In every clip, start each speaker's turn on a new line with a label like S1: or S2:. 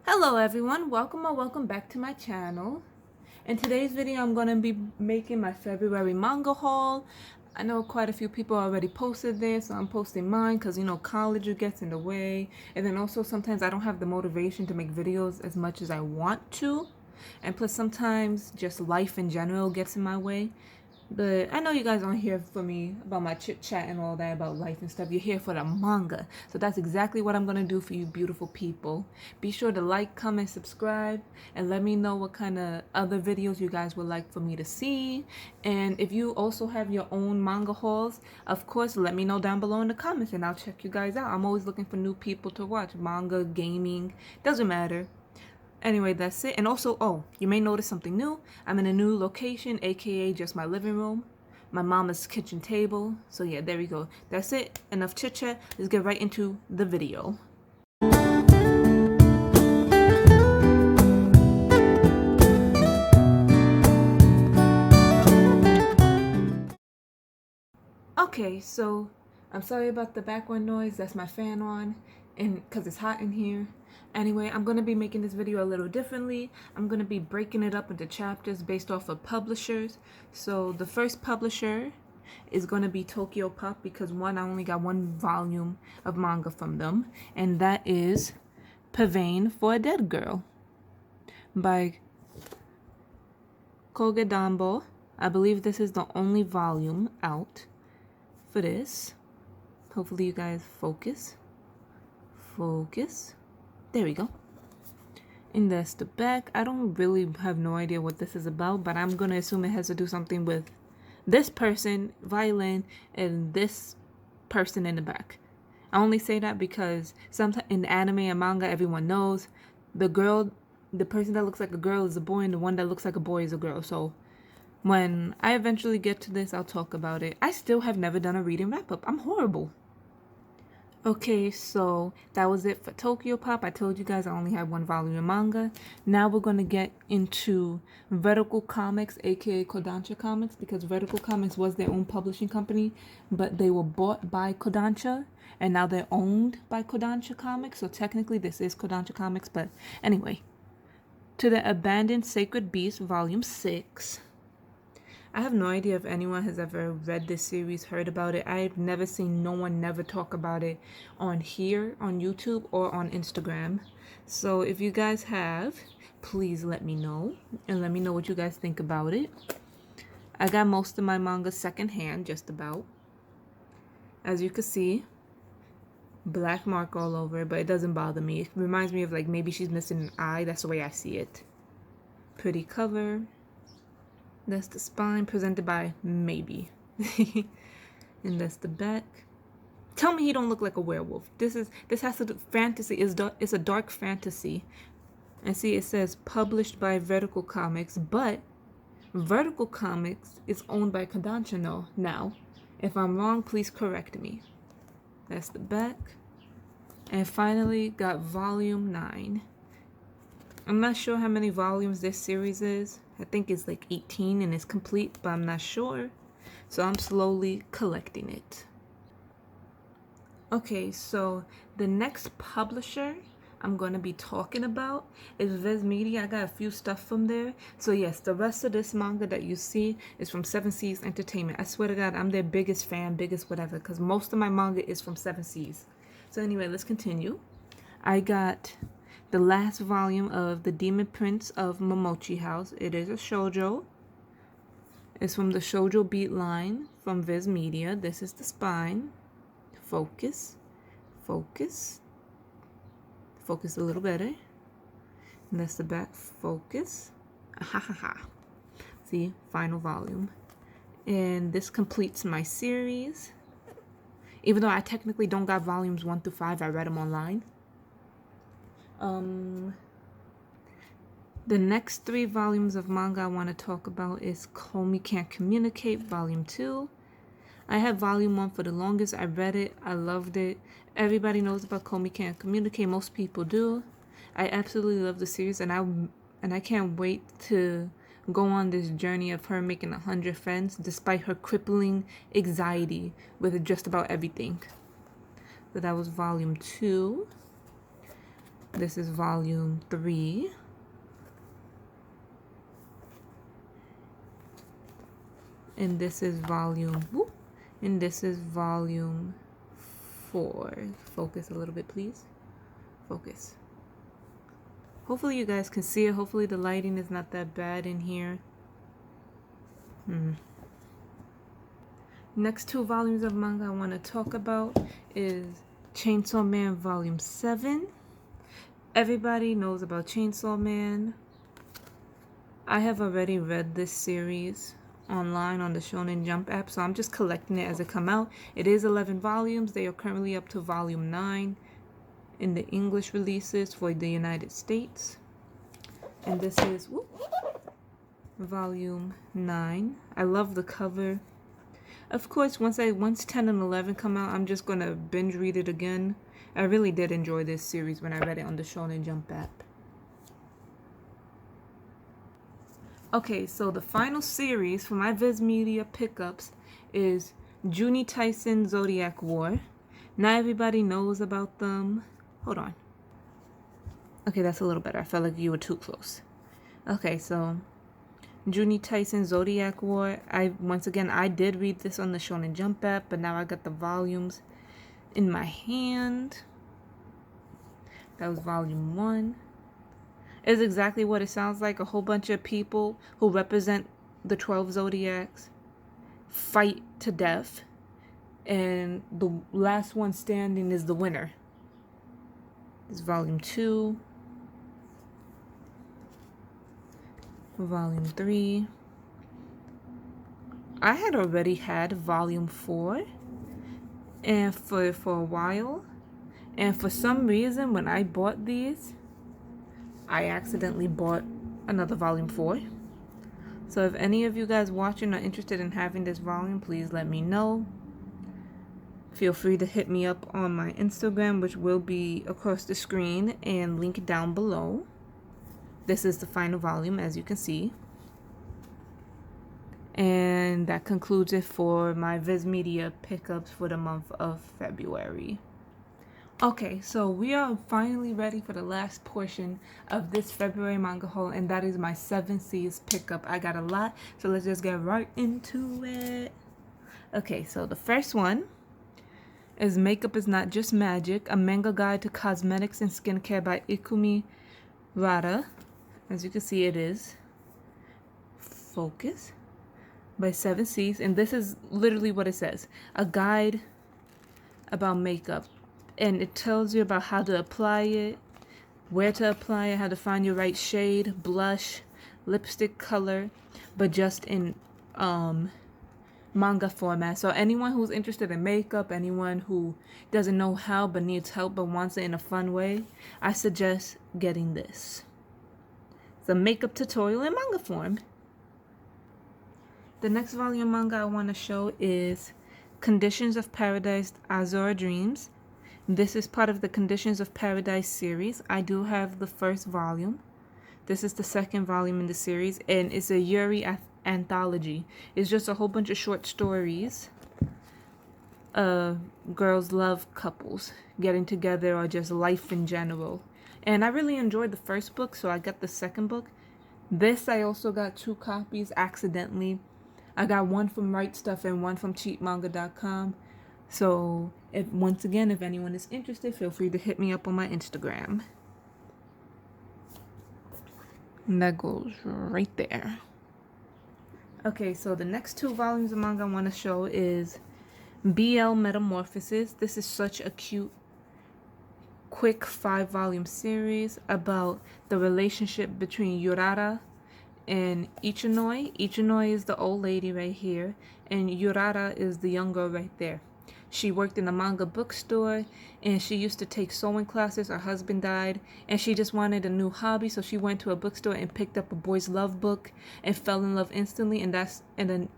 S1: Hello everyone, welcome or welcome back to my channel. In today's video I'm going to be making my February manga haul. I know quite a few people already posted this, so I'm posting mine because college gets in the way, and then also sometimes I don't have the motivation to make videos as much as I want to, and plus sometimes just life in general gets in my way. But I know you guys aren't here for me about my chit chat and all that about life and stuff. You're here for the manga. So that's exactly what I'm going to do for you beautiful people. Be sure to like, comment, subscribe, and let me know what kind of other videos you guys would like for me to see. And if you also have your own manga hauls, of course, let me know down below in the comments and I'll check you guys out. I'm always looking for new people to watch. Manga, gaming, doesn't matter. Anyway, that's it. And also, oh, you may notice something new. I'm in a new location, aka just my living room, my mama's kitchen table. So yeah, there we go. That's it. Enough chit chat. Let's get right into the video. Okay, so I'm sorry about the background noise. That's my fan on, and because it's hot in here. Anyway, I'm going to be making this video a little differently. I'm going to be breaking it up into chapters based off of publishers. So the first publisher is going to be Tokyopop because one, I only got one volume of manga from them, and that is Pavane for a Dead Girl by Kodansha. I believe this is the only volume out for this. Hopefully you guys focus. There we go. And that's the back. I don't really have no idea what this is about, but I'm gonna assume it has to do something with this person, violin, and this person in the back. I only say that because sometimes in anime and manga, everyone knows the person that looks like a girl is a boy, and the one that looks like a boy is a girl. So when I eventually get to this, I'll talk about it. I still have never done a reading wrap-up. I'm horrible. Okay, so that was it for Tokyopop. I told you guys I only had one volume of manga. Now we're going to get into Vertical Comics, aka Kodansha Comics, because Vertical Comics was their own publishing company, but they were bought by Kodansha, and now they're owned by Kodansha Comics. So technically this is Kodansha Comics, but anyway. To the Abandoned Sacred Beast, Volume 6. I have no idea if anyone has ever read this series, heard about it. I've never seen no one never talk about it on here, on YouTube, or on Instagram. So if you guys have, please let me know. And let me know what you guys think about it. I got most of my manga secondhand, just about. As you can see, black mark all over it, but it doesn't bother me. It reminds me of like maybe she's missing an eye. That's the way I see it. Pretty cover. That's the spine, presented by Maybe. And that's the back. Tell me he don't look like a werewolf. This has to do fantasy. It's a dark fantasy. And see, it says published by Vertical Comics, but Vertical Comics is owned by Kodansha now. If I'm wrong, please correct me. That's the back. And finally got volume 9. I'm not sure how many volumes this series is. I think it's like 18 and it's complete, but I'm not sure. So I'm slowly collecting it. Okay, so the next publisher I'm going to be talking about is Viz Media. I got a few stuff from there. So yes, the rest of this manga that you see is from 7 Seas Entertainment. I swear to God, I'm their biggest fan, biggest whatever, because most of my manga is from 7 Seas. So anyway, let's continue. I got the last volume of The Demon Prince of Momochi House. It is a shoujo. It's from the Shoujo Beat line from Viz Media. This is the spine. Focus. Focus a little better. And that's the back. Focus. Ha ha ha. See, final volume. And this completes my series. Even though I technically don't got volumes 1 through 5, I read them online. The next 3 volumes of manga I want to talk about is Komi Can't Communicate, Volume 2. I had Volume 1 for the longest. I read it. I loved it. Everybody knows about Komi Can't Communicate. Most people do. I absolutely love the series, and I can't wait to go on this journey of her making 100 friends despite her crippling anxiety with just about everything. So that was Volume 2. This is volume 3. And this is volume 4. Focus a little bit, please. Focus. Hopefully you guys can see it. Hopefully the lighting is not that bad in here. Next 2 volumes of manga I want to talk about is Chainsaw Man Volume 7. Everybody knows about Chainsaw Man. I have already read this series online on the Shonen Jump app, so I'm just collecting it as it come out. It is 11 volumes. They are currently up to volume 9 in the English releases for the United States. And this is volume 9. I love the cover. Of course, once 10 and 11 come out, I'm just gonna binge read it again. I really did enjoy this series when I read it on the Shonen Jump app. Okay, so the final series for my Viz Media pickups is Juni Tyson Zodiac War. Not everybody knows about them. Hold on. Okay, that's a little better. I felt like you were too close. Okay, so Juni Tyson Zodiac War. Once again, I did read this on the Shonen Jump app, but now I got the volumes in my hand. That was volume 1. It's exactly what it sounds like. A whole bunch of people who represent the 12 zodiacs fight to death, and the last one standing is the winner. This is volume 2. Volume 3. I had already had volume 4 and for a while, and for some reason when I bought these, I accidentally bought another volume 4. So if any of you guys watching are interested in having this volume, please let me know. Feel free to hit me up on my Instagram, which will be across the screen and link down below. This is the final volume, as you can see. And that concludes it for my Viz Media pickups for the month of February. Okay, so we are finally ready for the last portion of this February manga haul, and that is my 7 C's pickup. I got a lot, so let's just get right into it. Okay, so the first one is Makeup is Not Just Magic, a manga guide to cosmetics and skincare by Ikumi Rada. As you can see, it is Focus by 7 C's, and this is literally what it says: a guide about makeup, and it tells you about how to apply it, where to apply it, how to find your right shade, blush, lipstick color, but just in manga format. So anyone who's interested in makeup, anyone who doesn't know how but needs help but wants it in a fun way, I suggest getting this. It's a makeup tutorial in manga form. The next volume manga I want to show is Conditions of Paradise Azura Dreams. This is part of the Conditions of Paradise series. I do have the first volume. This is the second volume in the series, and it's a Yuri anthology. It's just a whole bunch of short stories of girls' love couples getting together, or just life in general. And I really enjoyed the first book, so I got the second book. This I also got 2 copies accidentally. I got one from Right Stuff and one from cheapmanga.com. So once again, if anyone is interested, feel free to hit me up on my Instagram. And that goes right there. Okay, so the next 2 volumes of manga I want to show is BL Metamorphosis. This is such a cute, quick 5-volume series about the relationship between Yurara and Ichinoi. Ichinoi is the old lady right here, and Yurara is the young girl right there. She worked in a manga bookstore, and she used to take sewing classes. Her husband died, and she just wanted a new hobby, so she went to a bookstore and picked up a boys' love book and fell in love instantly. And then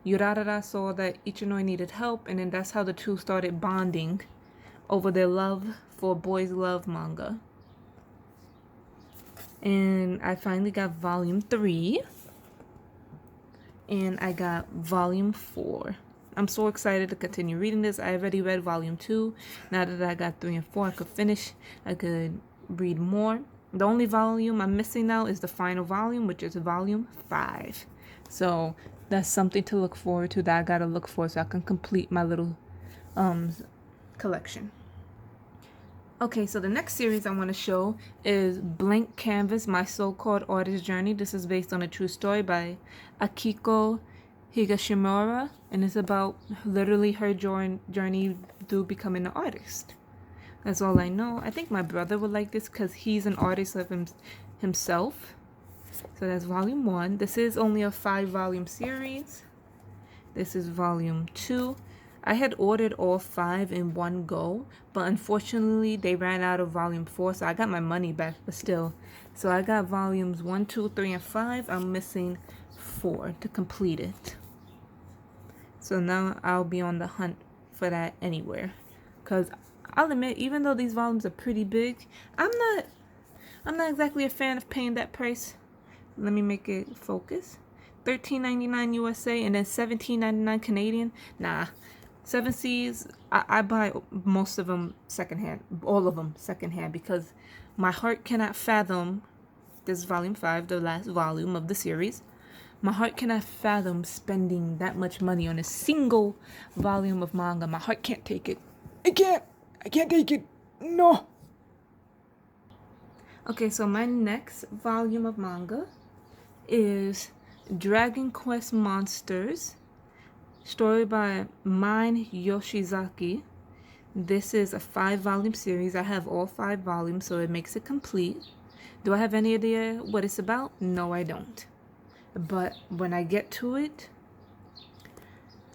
S1: Yurara saw that Ichinoi needed help, and then that's how the two started bonding over their love for boys' love manga. And I finally got volume 3, and I got volume 4. I'm so excited to continue reading this. I already read volume 2. Now that I got 3 and 4, I could read more. The only volume I'm missing now is the final volume, which is volume 5. So that's something to look forward to, that I gotta look for so I can complete my little collection. Okay, so the next series I want to show is Blank Canvas, My So-Called Artist Journey. This is based on a true story by Akiko Higashimura, and it's about literally her journey to becoming an artist. That's all I know. I think my brother would like this because he's an artist of himself. So that's volume 1. This is only a 5-volume series. This is volume 2. I had ordered all 5 in one go, but unfortunately they ran out of volume 4, so I got my money back, but still. So I got volumes 1, 2, 3, and 5. I'm missing 4 to complete it. So now I'll be on the hunt for that anywhere. Because I'll admit, even though these volumes are pretty big, I'm not exactly a fan of paying that price. Let me make it focus. $13.99 USA and then $17.99 Canadian. Nah. 7 Seas, I buy most of them secondhand, all of them secondhand, because my heart cannot fathom, this is volume 5, the last volume of the series. My heart cannot fathom spending that much money on a single volume of manga. My heart can't take it. I can't take it. No. Okay, so my next volume of manga is Dragon Quest Monsters, story by Mine Yoshizaki. This is a 5-volume series. I have all 5 volumes, so it makes it complete. Do I have any idea what it's about? No, I don't. But when I get to it,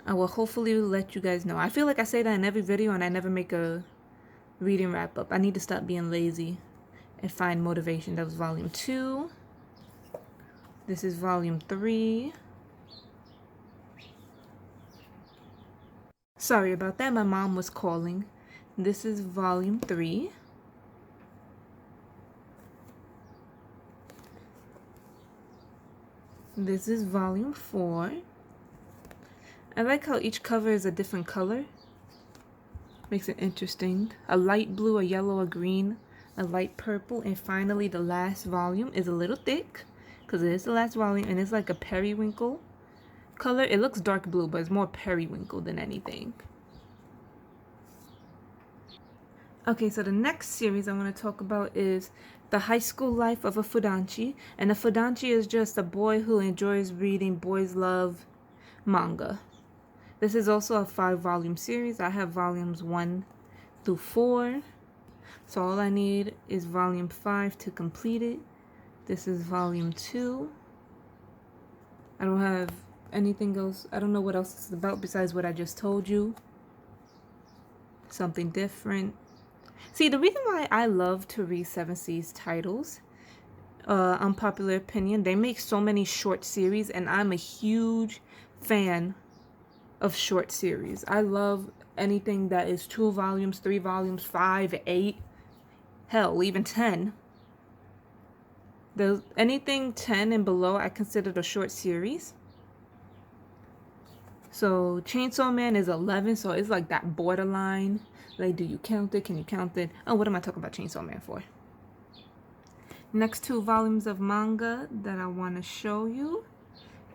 S1: I will hopefully let you guys know. I feel like I say that in every video and I never make a reading wrap up. I need to stop being lazy and find motivation. That was volume 2. This is volume 3. Sorry about that, my mom was calling. This is volume 3. This is volume 4. I like how each cover is a different color. Makes it interesting. A light blue, a yellow, a green, a light purple, and finally the last volume is a little thick because it is the last volume, and it's like a periwinkle color. It looks dark blue, but it's more periwinkle than anything. Okay, so the next series I want to talk about is The High School Life of a Fudanchi. And a Fudanchi is just a boy who enjoys reading boys love manga. This is also a 5-volume series. I have volumes 1 through 4. So all I need is volume 5 to complete it. This is volume 2. I don't have anything else. I don't know what else it's about besides what I just told you. Something different. See, the reason why I love to read 7 Seas titles, unpopular opinion, they make so many short series, and I'm a huge fan of short series. I love anything that is 2 volumes, 3 volumes, 5, 8, hell, even 10. Anything 10 and below, I consider a short series. So Chainsaw Man is 11, so it's like that borderline. Like, do you count it? Can you count it? Oh, what am I talking about Chainsaw Man for? Next 2 volumes of manga that I want to show you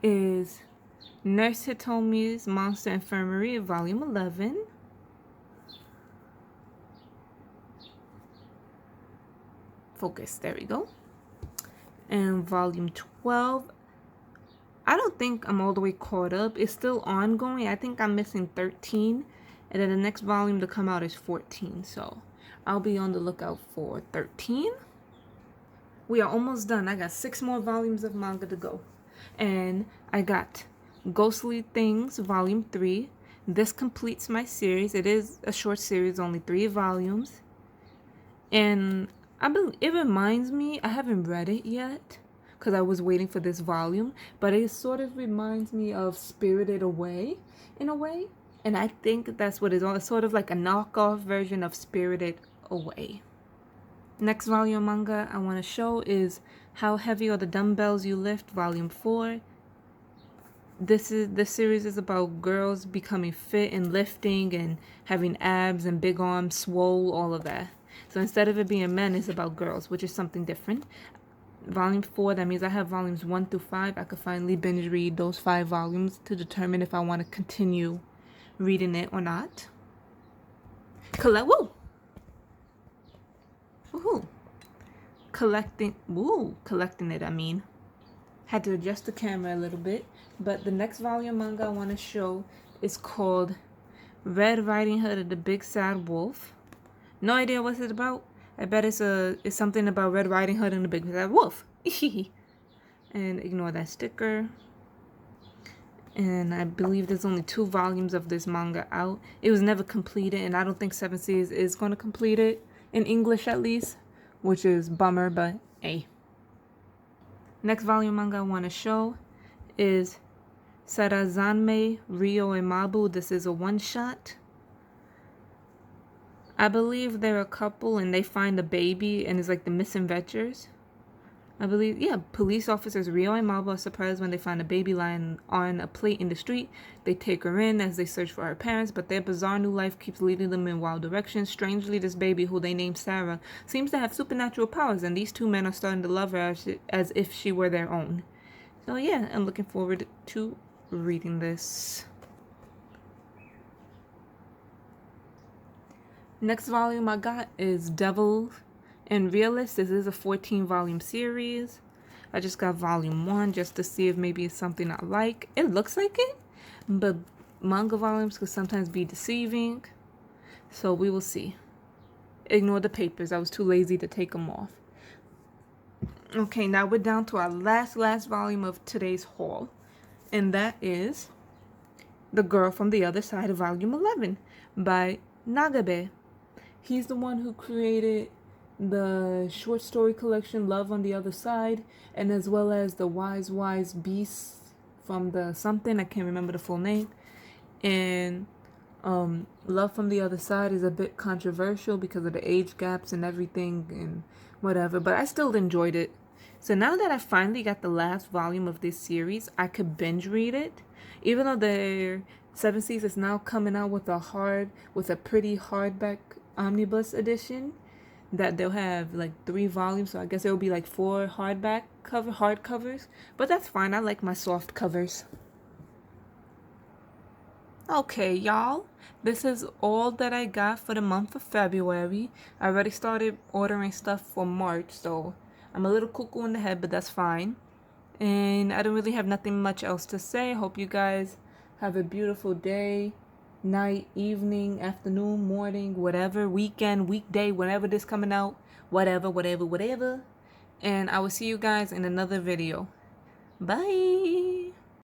S1: is Nurse Hitomi's Monster Infirmary, volume 11. Focus, there we go. And volume 12. I don't think I'm all the way caught up. It's still ongoing. I think I'm missing 13. And then the next volume to come out is 14. So I'll be on the lookout for 13. We are almost done. I got 6 more volumes of manga to go. And I got Ghostly Things, volume 3. This completes my series. It is a short series, only 3 volumes. And it reminds me, I haven't read it yet because I was waiting for this volume, but it sort of reminds me of Spirited Away in a way. And I think that's what it is. It's sort of like a knockoff version of Spirited Away. Next volume of manga I want to show is How Heavy Are the Dumbbells You Lift, volume 4. This series is about girls becoming fit and lifting and having abs and big arms, swole, all of that. So instead of it being men, it's about girls, which is something different. Volume 4, that means I have volumes 1 through 5. I could finally binge read those 5 volumes to determine if I want to continue reading it or not. Woo! Woohoo! Collecting it, I mean. Had to adjust the camera a little bit. But the next volume manga I want to show is called Red Riding Hood of the Big Sad Wolf. No idea what it's about. I bet it's something about Red Riding Hood and the Big Sad Wolf. And ignore that sticker. And I believe there's only 2 volumes of this manga out. It was never completed, and I don't think 7 Seas is going to complete it, in English at least, which is bummer, but hey. Next volume manga I want to show is Sarazanmei Ryo Imabu. This is a one-shot. I believe they're a couple and they find a baby and it's like the missing ventures. I believe, yeah, police officers Ryo and Mabo are surprised when they find a baby lying on a plate in the street. They take her in as they search for her parents, but their bizarre new life keeps leading them in wild directions. Strangely, this baby, who they named Sarah, seems to have supernatural powers, and these 2 men are starting to love her as if she were their own. So yeah, I'm looking forward to reading this. Next volume I got is Devil and Realist. This is a 14-volume series. I just got volume 1 just to see if maybe it's something I like. It looks like it, but manga volumes could sometimes be deceiving. So we will see. Ignore the papers. I was too lazy to take them off. Okay, now we're down to our last volume of today's haul. And that is The Girl from the Other Side of Volume 11 by Nagabe. He's the one who created the short story collection Love on the Other Side, and as well as the Wise Beasts from the something, I can't remember the full name. And Love from the Other Side is a bit controversial because of the age gaps and everything and whatever, but I still enjoyed it. So now that I finally got the last volume of this series, I could binge read it. Even though the 7 Seas is now coming out with a pretty hardback omnibus edition that they'll have like 3 volumes, so I guess it will be like 4 hardcovers, but that's fine. I like my soft covers. Okay, y'all, this is all that I got for the month of February. I already started ordering stuff for March, so I'm a little cuckoo in the head, but that's fine. And I don't really have nothing much else to say. Hope you guys have a beautiful day, night, evening, afternoon, morning, whatever, weekend, weekday, whenever this coming out, whatever. And I will see you guys in another video. Bye.